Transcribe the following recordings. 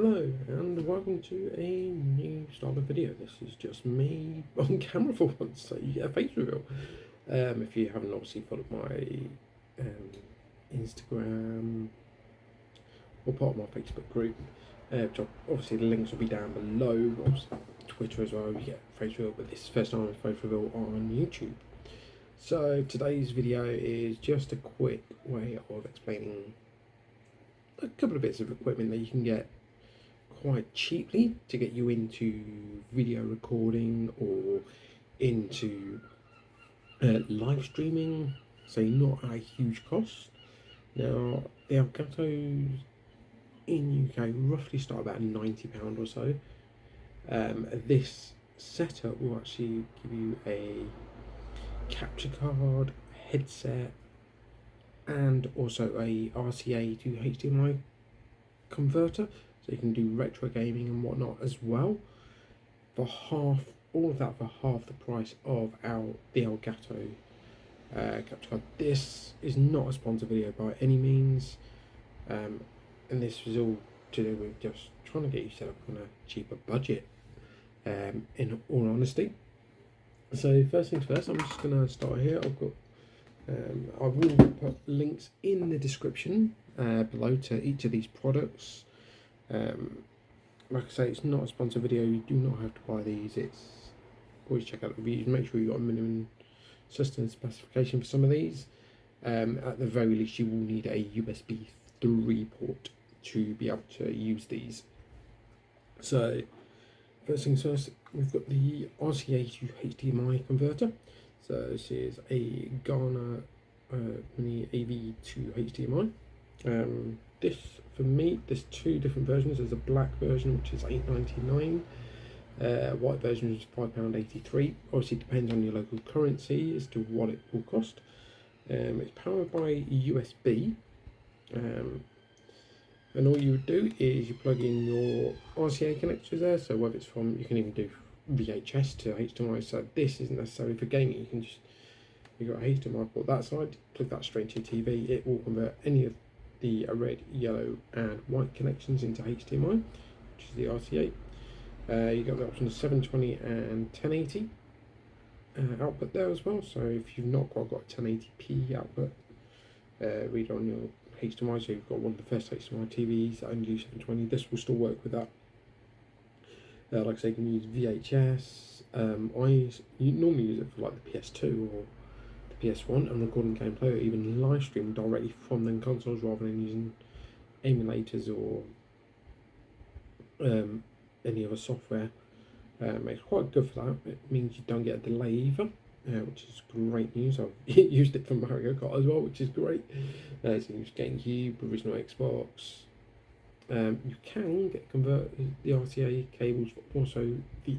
Hello and welcome to a new style of video. This is just me on camera for once, so you get a face reveal. If you haven't obviously followed my Instagram or part of my Facebook group, which obviously the links will be down below. Obviously Twitter as well, you get a face reveal, but this is the first time face reveal on YouTube. So today's video is just a quick way of explaining a couple of bits of equipment that you can get quite cheaply to get you into video recording or into live streaming, so not at a huge cost. Now the Elgatos in UK roughly start about £90 or so. This setup will actually give you a capture card, headset, and also a RCA to HDMI converter, so you can do retro gaming and whatnot as well for all of that for half the price of the Elgato capture card. This is not a sponsored video by any means, and this was all to do with just trying to get you set up on a cheaper budget, in all honesty. So first things first, I'm just going to start here. I've got I will put links in the description below to each of these products. Like I say, it's not a sponsored video. You do not have to buy these. It's always check out the reviews. Make sure you've got a minimum system specification for some of these. At the very least, you will need a USB 3 port to be able to use these. So first things first, we've got the RCA to HDMI converter. So this is a Ghana Mini AV to HDMI. This, for me, there's two different versions. There's a black version, which is £8.99. White version is £5.83. Obviously, it depends on your local currency as to what it will cost. It's powered by USB. And all you would do is you plug in your RCA connectors there. So whether it's from, you can even do VHS to HDMI. So this isn't necessarily for gaming. You can just, you've got a HDMI port that side, plug that straight into your TV. It will convert any of the red, yellow and white connections into HDMI, which is the RCA. You've got the option of 720 and 1080 output there as well. So if you've not quite got a 1080p output reader on your HDMI, so you've got one of the first HDMI TVs that only do 720, this will still work with that. Like I say, you can use VHS. You normally use it for like the PS2 or the PS1 and recording gameplay, or even live stream directly from them consoles rather than using emulators or any other software. It's quite good for that. It means you don't get a delay either, which is great news. I've used it for Mario Kart as well, which is great. So you can use GameCube, original Xbox. You can convert the RCA cables for also the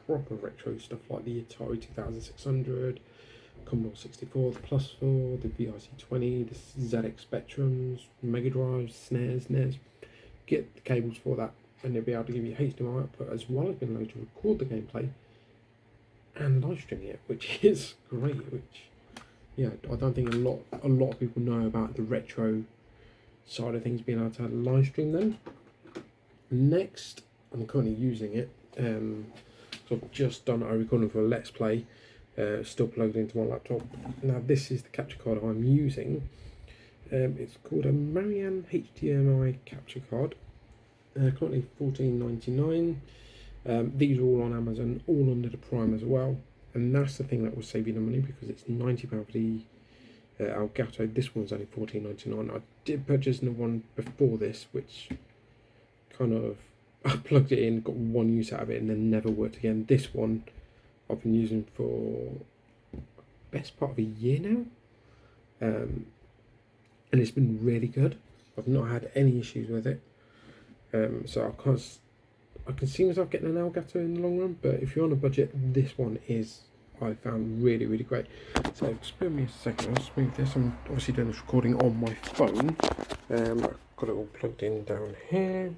proper retro stuff like the Atari 2600, Commodore 64, the Plus 4, the VRC20, the ZX Spectrums, Mega Drives, SNES, NES. Get the cables for that, and they'll be able to give you HDMI output as well as being able to record the gameplay and live stream it, which is great. Which, yeah, I don't think a lot of people know about the retro side of things, being able to live stream them. Next, I'm currently using it. So I've just done a recording for a Let's Play, still plugged into my laptop. Now this is the capture card I'm using. It's called a Marianne HDMI capture card. Currently £14.99. These are all on Amazon, all under the Prime as well. And that's the thing that will save you the money, because it's £90 for the Elgato. This one's only £14.99. I did purchase another one before this, which kind of, I plugged it in, got one use out of it, and then never worked again. This one I've been using for best part of a year now, and it's been really good. I've not had any issues with it. So I can see myself getting an Elgato in the long run, but if you're on a budget, this one is, I found, really, really great. So just give me a second, I'll just move this. I'm obviously doing this recording on my phone. I've got it all plugged in down here.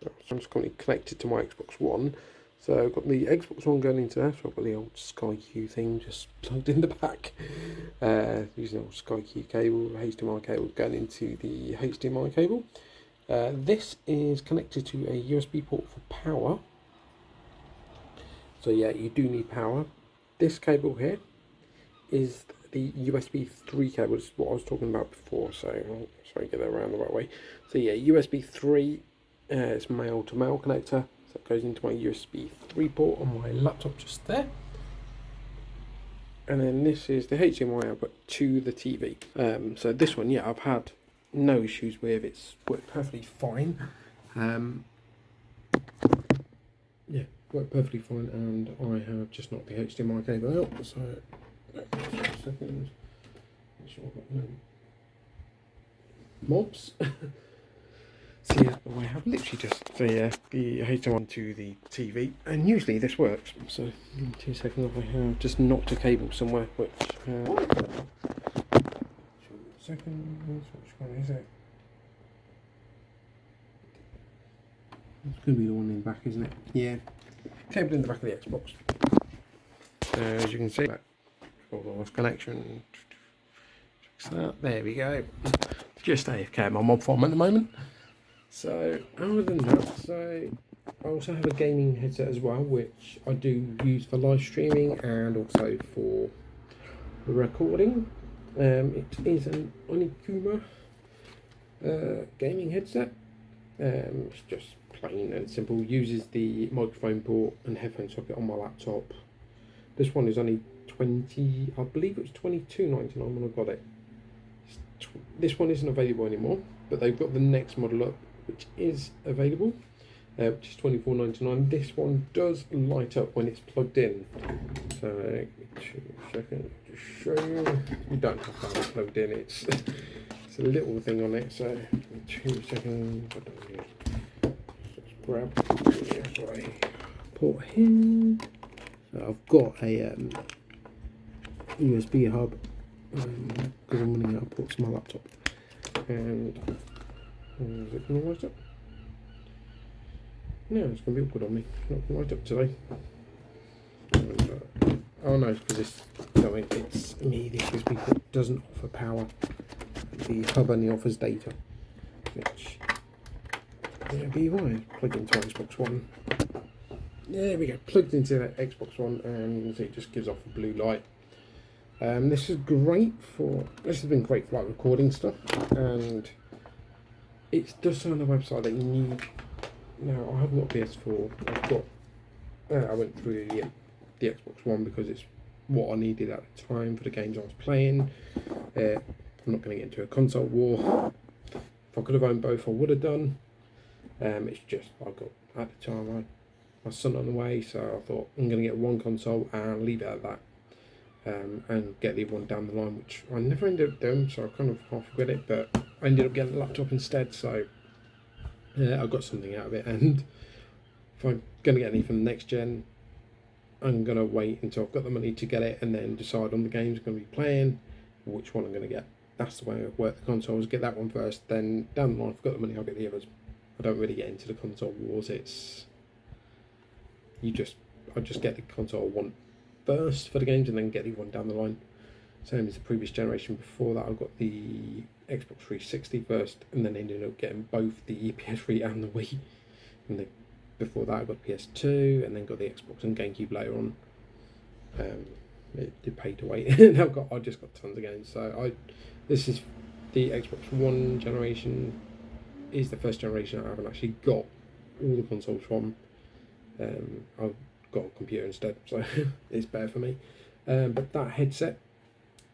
So I'm just currently connected to my Xbox One. So I've got the Xbox One going into there, so I've got the old Sky Q thing just plugged in the back. Using the old Sky Q cable, HDMI cable going into the HDMI cable. This is connected to a USB port for power. So yeah, you do need power. This cable here is the USB 3 cable. This is what I was talking about before, so I'll try and get that around the right way. So yeah, USB 3, it's male to male connector, so it goes into my USB 3 port on my laptop just there. And then this is the HDMI output to the TV. So this one, yeah, I've had no issues with. It's worked perfectly fine. Yeah, worked perfectly fine, and I have just knocked the HDMI cable out. So, just a second. Make sure I've got no mobs. So yeah, I have literally just the HDMI to the TV, and usually this works. So in 2 seconds, I have just knocked a cable somewhere, which. Seconds, which one is it? It's going to be the one in the back, isn't it? Yeah. Cable in the back of the Xbox. As you can see, lost connection. Fix that. There we go. Just AFK my mob farm at the moment. So, other than that, so I also have a gaming headset as well, which I do use for live streaming and also for the recording. It is an Onikuma gaming headset. It's just plain and simple. Uses the microphone port and headphone socket on my laptop. This one is only 20, I believe it was $22.99 when I got it. This one isn't available anymore, but they've got the next model up, which is available, which is $24.99. This one does light up when it's plugged in. So, 2 seconds to show you. You don't have to have it plugged in. It's a little thing on it. So, 2 seconds. Just grab the port here. So I've got a USB hub because I'm running out of ports on my laptop. And is it going to light up? No, it's going to be awkward on me. It's not going to light up today. And, oh no, because it's me. This USB port doesn't offer power. The hub only offers data, which be why plug into Xbox One. There we go, plugged into the Xbox One, and you can see it just gives off a blue light. This has been great for like recording stuff, and it does say on the website that you need. Now I haven't got PS4. I've got. I went through the Xbox One because it's what I needed at the time for the games I was playing. I'm not going to get into a console war. If I could have owned both, I would have done. It's just I got at the time my son on the way, so I thought I'm going to get one console and leave it at that. And get the other one down the line, which I never ended up doing, so I kind of half regret it, but I ended up getting a laptop instead, so I got something out of it. And if I'm going to get anything from the next gen, I'm going to wait until I've got the money to get it and then decide on the games I'm going to be playing, which one I'm going to get. That's the way I work the consoles, get that one first, then down the line, if I've got the money, I'll get the others. I don't really get into the console wars. I just get the console I want first for the games and then get the one down the line. Same as the previous generation. Before that I got the Xbox 360 first and then ended up getting both the PS3 and the Wii. And before that I got the PS2 and then got the Xbox and GameCube later on. It did pay to wait. Now I just got tons of games. So this is the Xbox One generation. Is the first generation I haven't actually got all the consoles from. I've got a computer instead, so it's better for me. But that headset,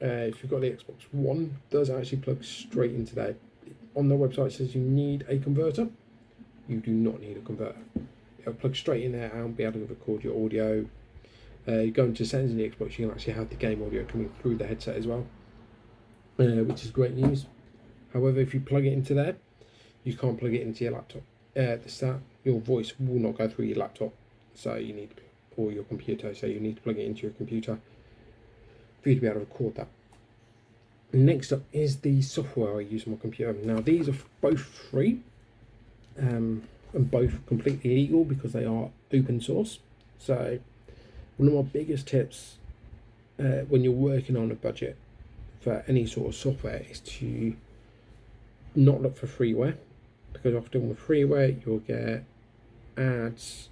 if you've got the Xbox One, does actually plug straight into there. On their website it says you need a converter. You do not need a converter. It'll plug straight in there and be able to record your audio. You go into settings in the Xbox, you can actually have the game audio coming through the headset as well, which is great news. However, if you plug it into there, you can't plug it into your laptop. Your voice will not go through your laptop, so you need, or your computer, so you need to plug it into your computer for you to be able to record that. Next up is the software I use on my computer. Now these are both free and both completely legal because they are open source. So one of my biggest tips when you're working on a budget for any sort of software is to not look for freeware. because often with freeware you'll get ads,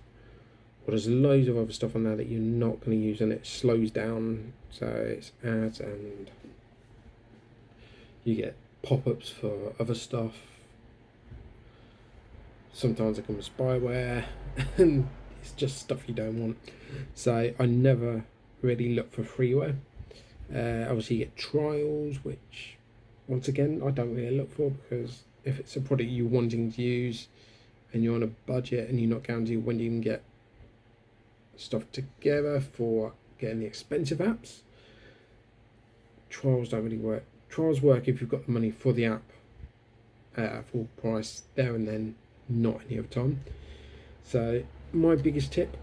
or there's loads of other stuff on there that you're not going to use, and it slows down. So it's ads, and you get pop-ups for other stuff. Sometimes it comes spyware, and it's just stuff you don't want. So I never really look for freeware. Obviously you get trials, which once again I don't really look for, because if it's a product you're wanting to use and you're on a budget and you're not guaranteed when you can get stuff together for getting the expensive apps, trials don't really work. Trials work if you've got the money for the app at full price there and then, not any other time. So my biggest tip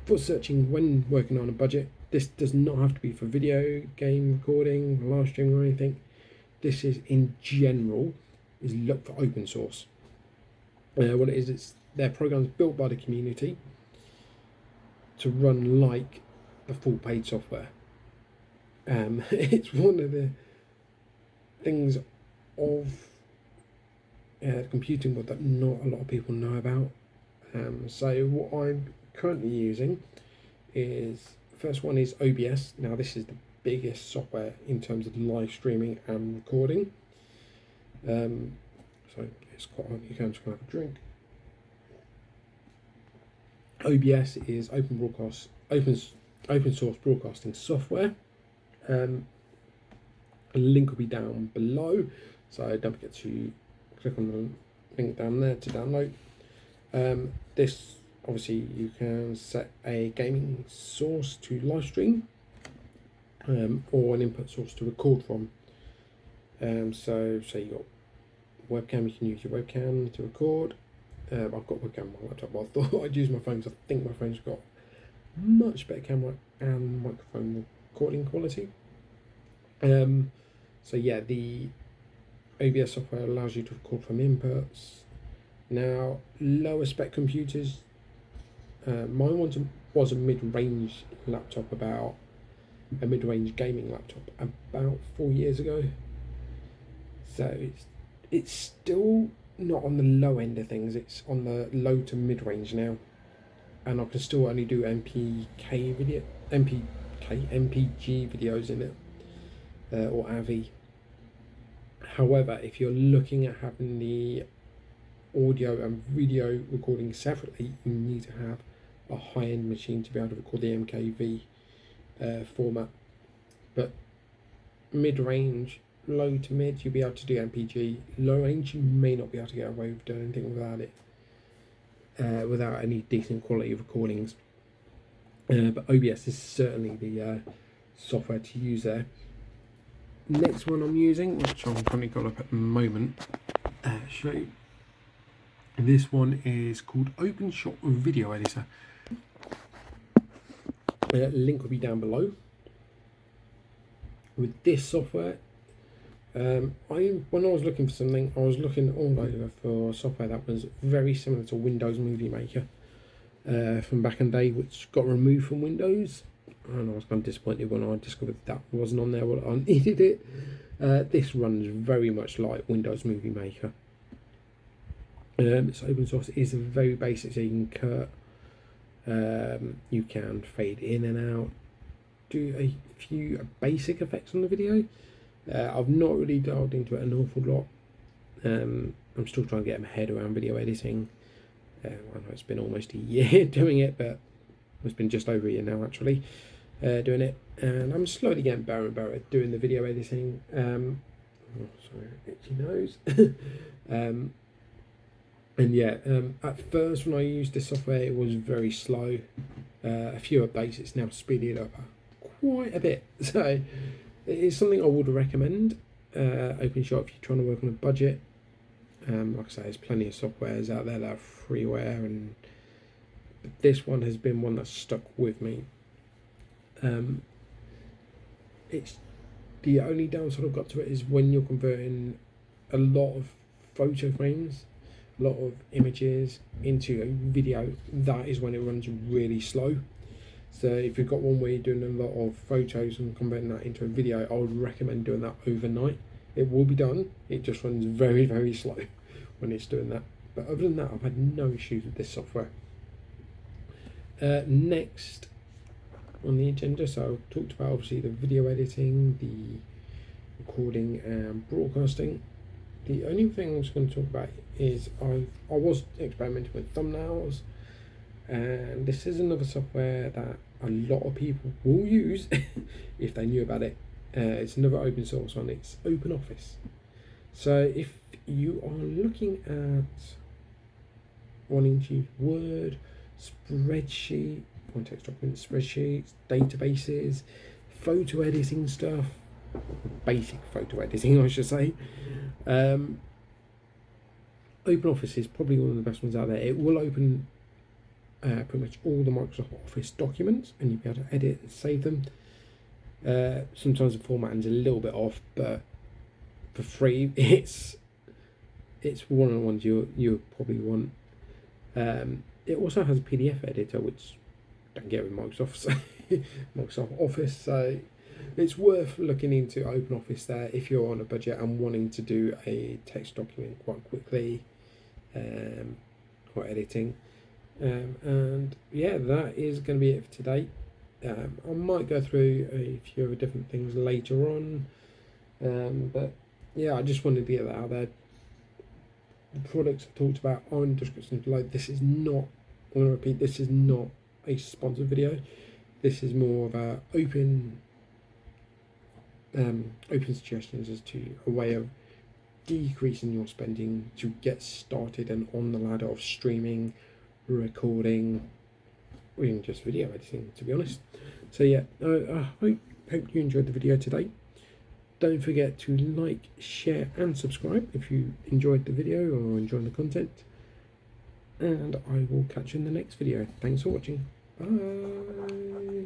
for searching when working on a budget, this does not have to be for video game recording, live streaming or anything. This is in general, is look for open source. What it is, it's their programs built by the community to run like the full paid software. It's one of the things of the computing world that not a lot of people know about. So what I'm currently using is, first one is OBS. Now this is the biggest software in terms of live streaming and recording. So it's quite hot. You can just have a drink. OBS is open source broadcasting software. A link will be down below, so don't forget to click on the link down there to download. This, obviously you can set a gaming source to live stream, or an input source to record from. So say you got webcam, you can use your webcam to record. I've got webcam on my laptop, but I thought I'd use my phone because I think my phone's got much better camera and microphone recording quality. So yeah, the OBS software allows you to record from inputs. Now, lower spec computers, mine was a mid-range laptop, about a mid-range gaming laptop about 4 years ago. So it's still not on the low end of things, it's on the low to mid-range now, and I can still only do MPG videos in it, or AVI. However, if you're looking at having the audio and video recording separately, you need to have a high-end machine to be able to record the MKV format. But mid-range, low to mid, you'll be able to do MPG. Low range, you may not be able to get away with doing anything without it, without any decent quality of recordings. But OBS is certainly the software to use there. Next one I'm using, which I'm currently got up at the moment, show you. This one is called OpenShot Video Editor. Link will be down below. With this software, when I was looking for something, I was looking all over for software that was very similar to Windows Movie Maker from back in the day, which got removed from Windows. And I was kind of disappointed when I discovered that wasn't on there when I needed it. This runs very much like Windows Movie Maker. It's open source. It is very basic, so you can cut, you can fade in and out, do a few basic effects on the video. I've not really delved into it an awful lot. I'm still trying to get my head around video editing. I know it's been almost a year doing it, but it's been just over a year now actually doing it, and I'm slowly getting better and better at doing the video editing. Sorry, itchy nose. And yeah, at first when I used this software it was very slow. A few updates, it's now speeded up quite a bit, so it is something I would recommend. OpenShot if you're trying to work on a budget. Like I say, there's plenty of softwares out there that are freeware, and this one has been one that's stuck with me. It's the only downside I've got to it is when you're converting a lot of photo frames, a lot of images into a video, that is when it runs really slow. So if you've got one where you're doing a lot of photos and converting that into a video, I would recommend doing that overnight. It will be done, it just runs very, very slow, when it's doing that. But other than that, I've had no issues with this software. Next on the agenda, so I've talked about obviously the video editing, the recording and broadcasting. The only thing I was going to talk about is I was experimenting with thumbnails, and this is another software that a lot of people will use if they knew about it. It's another open source one. It's OpenOffice. So if you are looking at wanting to use Word, spreadsheet, context documents, spreadsheets, databases, photo editing stuff, basic photo editing I should say, OpenOffice is probably one of the best ones out there. It will open pretty much all the Microsoft Office documents, and you'll be able to edit and save them. Sometimes the formatting is a little bit off, but for free, it's one of the ones you probably want. It also has a PDF editor, which you don't get with Microsoft Office, so it's worth looking into OpenOffice there if you're on a budget and wanting to do a text document quite quickly, or editing. And yeah, that is going to be it for today. I might go through a few other different things later on, but yeah, I just wanted to get that out there. The products I talked about are in the description below. This is not, I'm going to repeat, this is not a sponsored video. This is more of a open suggestions as to a way of decreasing your spending to get started and on the ladder of streaming, recording, or even just video editing, to be honest. So yeah, I hope you enjoyed the video today. Don't forget to like, share and subscribe if you enjoyed the video or enjoyed the content, and I will catch you in the next video. Thanks for watching. Bye.